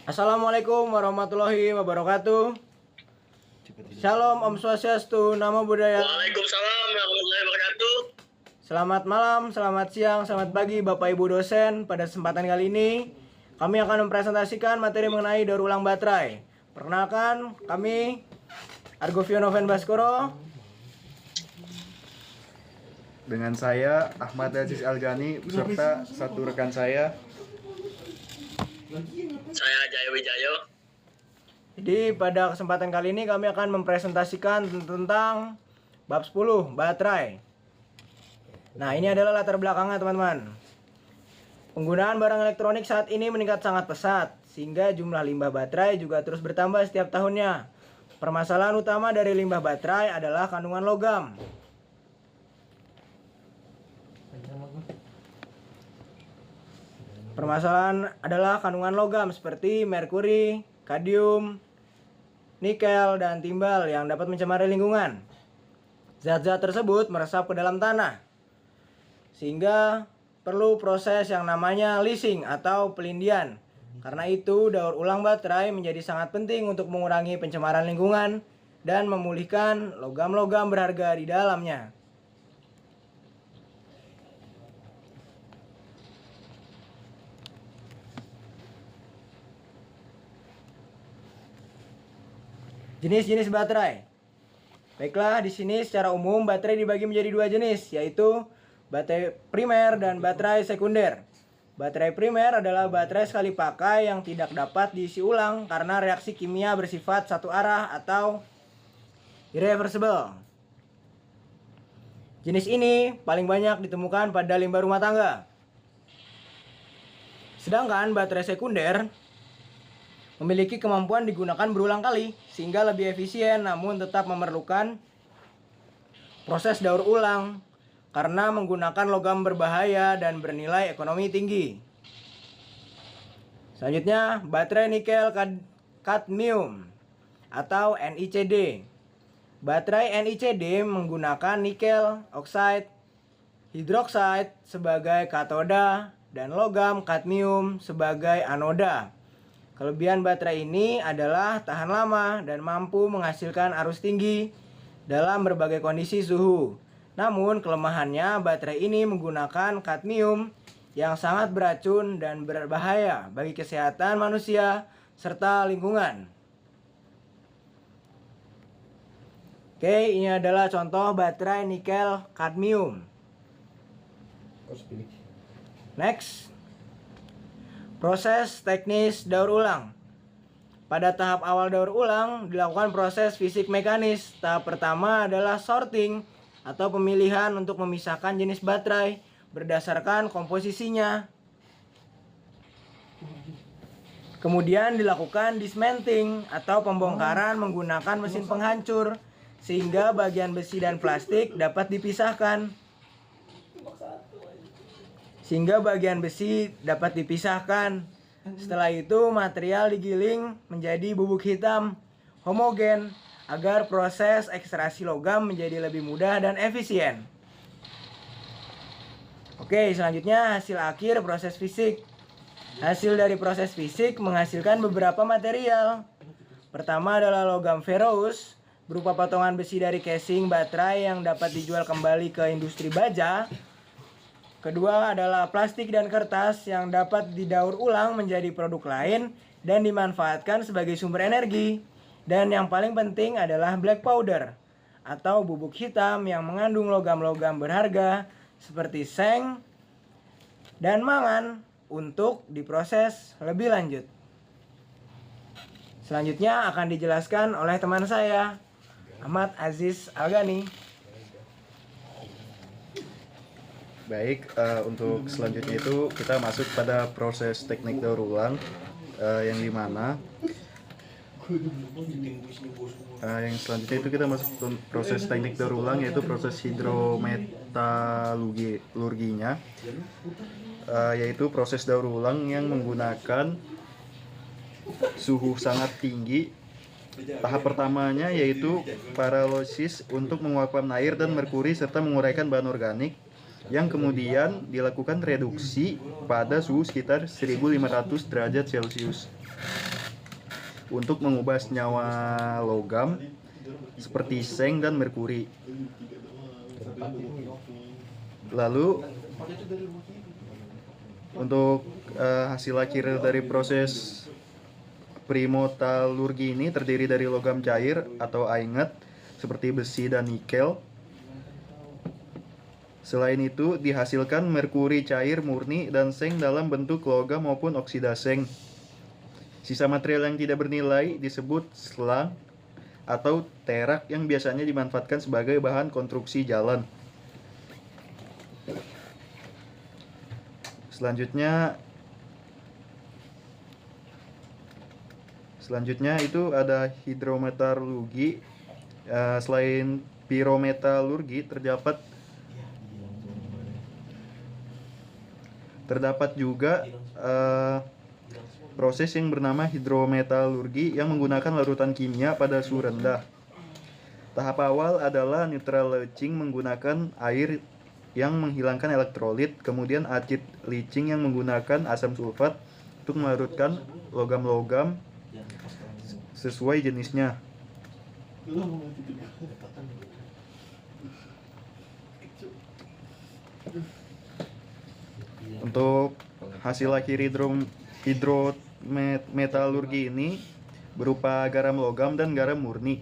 Assalamualaikum warahmatullahi wabarakatuh. Shalom, Om Swastiastu, Namo Buddhaya. Waalaikumsalam warahmatullahi wabarakatuh. Selamat malam, selamat siang, selamat pagi Bapak Ibu dosen. Pada kesempatan kali ini kami akan mempresentasikan materi mengenai daur ulang baterai. Perkenalkan, kami Argovio Noven Baskoro. Dengan saya Ahmad Aziz Algani beserta satu rekan saya. Saya Jaya Wijayo. Jadi pada kesempatan kali ini kami akan mempresentasikan tentang bab 10 baterai. Nah, ini adalah latar belakangnya teman-teman. Penggunaan barang elektronik saat ini meningkat sangat pesat, sehingga jumlah limbah baterai juga terus bertambah setiap tahunnya. Permasalahan utama dari limbah baterai adalah kandungan logam. Permasalahan adalah kandungan logam seperti merkuri, kadium, nikel, dan timbal yang dapat mencemari lingkungan. Zat-zat tersebut meresap ke dalam tanah, sehingga perlu proses yang namanya leaching atau pelindian. Karena itu, daur ulang baterai menjadi sangat penting untuk mengurangi pencemaran lingkungan dan memulihkan logam-logam berharga di dalamnya. Jenis-jenis baterai. Baiklah, di sini secara umum baterai dibagi menjadi dua jenis, yaitu baterai primer dan baterai sekunder. Baterai primer adalah baterai sekali pakai yang tidak dapat diisi ulang karena reaksi kimia bersifat satu arah atau irreversible. Jenis ini paling banyak ditemukan pada limbah rumah tangga. Sedangkan baterai sekunder memiliki kemampuan digunakan berulang kali sehingga lebih efisien, namun tetap memerlukan proses daur ulang karena menggunakan logam berbahaya dan bernilai ekonomi tinggi. Selanjutnya, baterai nikel kadmium atau NiCd. Baterai NiCd menggunakan nikel oxide hidroksida sebagai katoda dan logam kadmium sebagai anoda. Kelebihan baterai ini adalah tahan lama dan mampu menghasilkan arus tinggi dalam berbagai kondisi suhu. Namun kelemahannya, baterai ini menggunakan kadmium yang sangat beracun dan berbahaya bagi kesehatan manusia serta lingkungan. Oke, ini adalah contoh baterai nikel kadmium. Next. Proses teknis daur ulang. Pada tahap awal daur ulang dilakukan proses fisik mekanis. Tahap pertama adalah sorting atau pemilihan untuk memisahkan jenis baterai berdasarkan komposisinya. Kemudian dilakukan dismantling atau pembongkaran menggunakan mesin penghancur sehingga bagian besi dan plastik dapat dipisahkan. Setelah itu material digiling menjadi bubuk hitam homogen agar proses ekstraksi logam menjadi lebih mudah dan efisien. Oke, selanjutnya hasil akhir proses fisik. Hasil dari proses fisik menghasilkan beberapa material. Pertama adalah logam ferrous berupa potongan besi dari casing baterai yang dapat dijual kembali ke industri baja. Kedua adalah plastik dan kertas yang dapat didaur ulang menjadi produk lain dan dimanfaatkan sebagai sumber energi. Dan yang paling penting adalah black powder atau bubuk hitam yang mengandung logam-logam berharga seperti seng dan mangan untuk diproses lebih lanjut. Selanjutnya akan dijelaskan oleh teman saya, Ahmad Aziz Algani. Baik, untuk selanjutnya itu kita masuk pada proses teknik daur ulang yang dimana yang selanjutnya itu kita masuk ke proses teknik daur ulang, yaitu proses hidrometalurginya, yaitu proses daur ulang yang menggunakan suhu sangat tinggi. Tahap pertamanya yaitu paralisis untuk menguapkan air dan merkuri serta menguraikan bahan organik. yang kemudian dilakukan reduksi pada suhu sekitar 1500 derajat Celcius untuk mengubah senyawa logam seperti seng dan merkuri. Lalu untuk hasil akhir dari proses primotalurgi ini terdiri dari logam cair atau ainget seperti besi dan nikel. Selain itu dihasilkan merkuri cair murni dan seng dalam bentuk logam maupun oksida seng. Sisa material yang tidak bernilai disebut slag atau terak yang biasanya dimanfaatkan sebagai bahan konstruksi jalan. Selanjutnya itu ada hidrometalurgi. Selain pirometalurgi terdapat juga proses yang bernama hidrometalurgi yang menggunakan larutan kimia pada suhu rendah. Tahap awal adalah neutral leaching menggunakan air yang menghilangkan elektrolit, kemudian acid leaching yang menggunakan asam sulfat untuk melarutkan logam-logam sesuai jenisnya. Untuk hasil akhir hidrometalurgi ini berupa garam logam dan garam murni.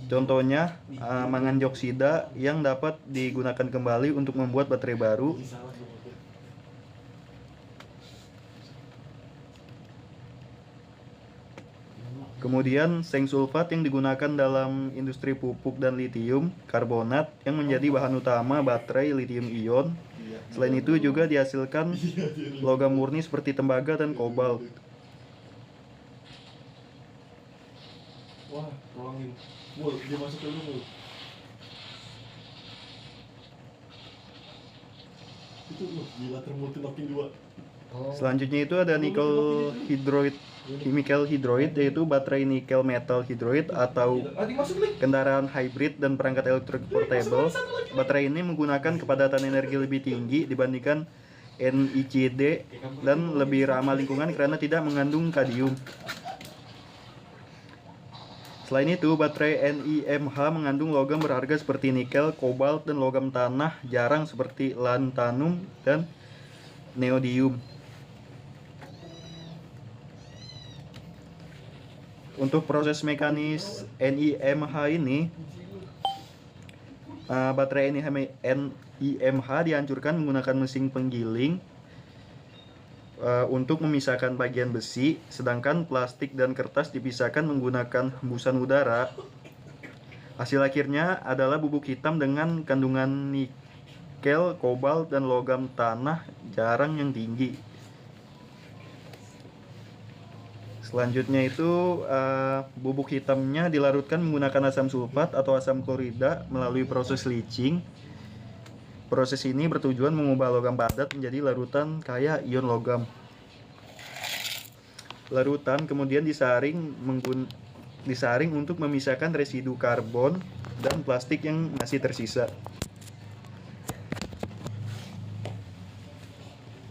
Contohnya mangan dioksida yang dapat digunakan kembali untuk membuat baterai baru. Kemudian seng sulfat yang digunakan dalam industri pupuk dan litium karbonat yang menjadi bahan utama baterai litium ion. Selain itu juga dihasilkan logam murni seperti tembaga dan kobalt. Wah, tolongin. Mul, dia masuk dulu, Mul. Itu loh, gila termulti knocking 2. Selanjutnya itu ada nickel hydride, chemical hydroid, yaitu baterai nikel metal hydroid atau kendaraan hybrid dan perangkat elektrik portable. Baterai ini menggunakan kepadatan energi lebih tinggi dibandingkan NiCd dan lebih ramah lingkungan karena tidak mengandung kadmium. Selain itu, baterai NiMH mengandung logam berharga seperti nikel, kobalt, dan logam tanah jarang seperti lanthanum dan neodymium. Untuk proses mekanis NiMH ini, baterai NiMH dihancurkan menggunakan mesin penggiling untuk memisahkan bagian besi, sedangkan plastik dan kertas dipisahkan menggunakan hembusan udara. Hasil akhirnya adalah bubuk hitam dengan kandungan nikel, kobalt, dan logam tanah jarang yang tinggi. Selanjutnya itu bubuk hitamnya dilarutkan menggunakan asam sulfat atau asam klorida melalui proses leaching. Proses ini bertujuan mengubah logam padat menjadi larutan kaya ion logam. Larutan kemudian disaring untuk memisahkan residu karbon dan plastik yang masih tersisa.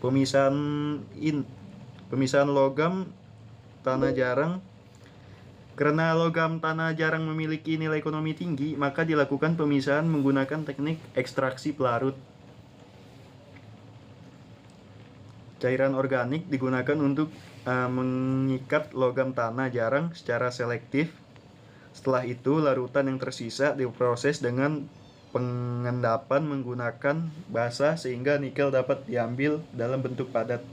Pemisahan logam tanah jarang. Karena logam tanah jarang memiliki nilai ekonomi tinggi, maka dilakukan pemisahan menggunakan teknik ekstraksi pelarut. Cairan organik digunakan untuk mengikat logam tanah jarang secara selektif. Setelah itu, larutan yang tersisa diproses dengan pengendapan menggunakan basa sehingga nikel dapat diambil dalam bentuk padat.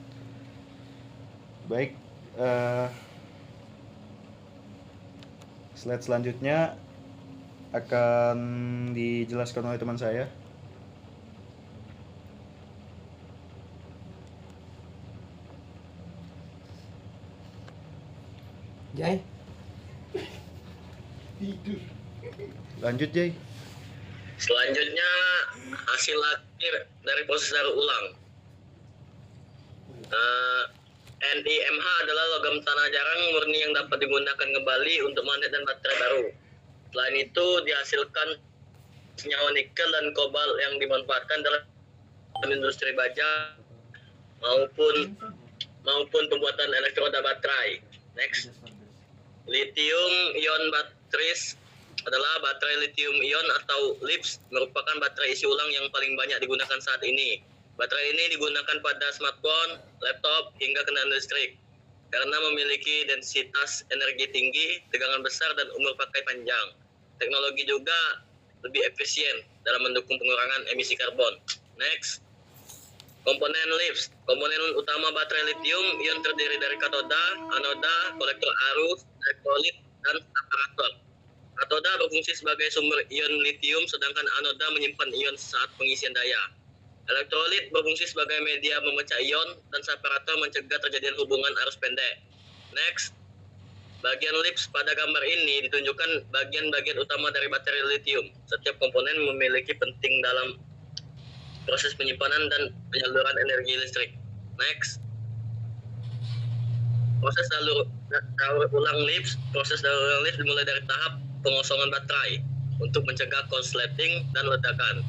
Baik, slide selanjutnya akan dijelaskan oleh teman saya. Jai. Tidur. Lanjut, Jay. Selanjutnya hasil akhir dari proses daur ulang. NiMH adalah logam tanah jarang murni yang dapat digunakan kembali untuk magnet dan baterai baru. Selain itu dihasilkan senyawa nikel dan kobalt yang dimanfaatkan dalam industri baja maupun pembuatan elektroda baterai. Next, lithium ion batteries adalah baterai lithium ion atau LiPs, merupakan baterai isi ulang yang paling banyak digunakan saat ini. Baterai ini digunakan pada smartphone, laptop, hingga kendaraan listrik karena memiliki densitas energi tinggi, tegangan besar, dan umur pakai panjang. Teknologi juga lebih efisien dalam mendukung pengurangan emisi karbon. Next, komponen LiPs. Komponen utama baterai lithium ion terdiri dari katoda, anoda, kolektor arus, elektrolit, dan separator. Katoda berfungsi sebagai sumber ion lithium, sedangkan anoda menyimpan ion saat pengisian daya. Elektrolit berfungsi sebagai media memecah ion, dan separator mencegah terjadinya hubungan arus pendek. Next, bagian LiPs pada gambar ini ditunjukkan bagian-bagian utama dari baterai lithium. Setiap komponen memiliki penting dalam proses penyimpanan dan penyaluran energi listrik. Next, proses daur ulang LiPs. Proses daur ulang LiPs dimulai dari tahap pengosongan baterai untuk mencegah konsleting dan ledakan.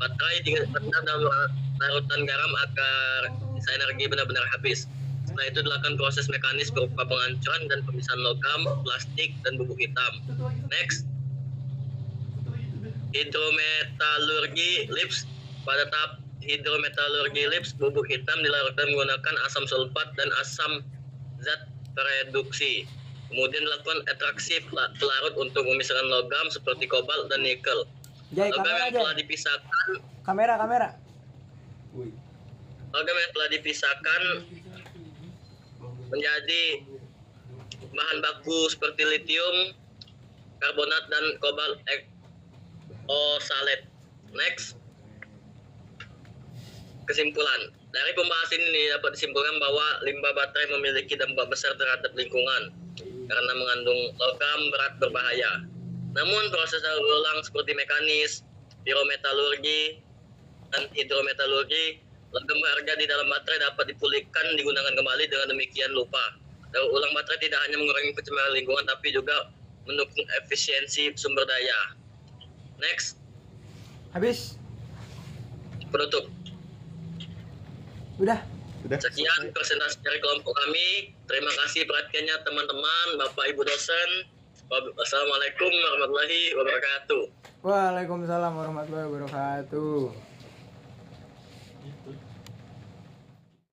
Baterai direndam dalam larutan garam agar sisa energi benar-benar habis. Setelah itu dilakukan proses mekanis berupa penghancuran dan pemisahan logam, plastik, dan bubuk hitam. Next, hidrometalurgi LiPs. Pada tahap hidrometalurgi LiPs, bubuk hitam dilarutkan menggunakan asam sulfat dan asam zat pereduksi. Kemudian dilakukan ekstraksi pelarut untuk memisahkan logam seperti kobalt dan nikel. Jai, Logam kamera yang telah dipisahkan Logam yang telah dipisahkan menjadi bahan baku seperti lithium, karbonat, dan kobalt oxalate. Next, kesimpulan. Dari pembahasan ini dapat disimpulkan bahwa limbah baterai memiliki dampak besar terhadap lingkungan karena mengandung logam berat berbahaya. Namun proses daur ulang seperti mekanis, pirometalurgi, dan hidrometalurgi, logam berharga di dalam baterai dapat dipulihkan digunakan kembali. Dengan demikian lupa, daur ulang baterai tidak hanya mengurangi pencemaran lingkungan tapi juga mendukung efisiensi sumber daya. Next, habis. penutup. Udah. Sekian presentasi dari kelompok kami. Terima kasih perhatiannya teman-teman, Bapak Ibu dosen. Wassalamualaikum warahmatullahi wabarakatuh. Waalaikumsalam warahmatullahi wabarakatuh.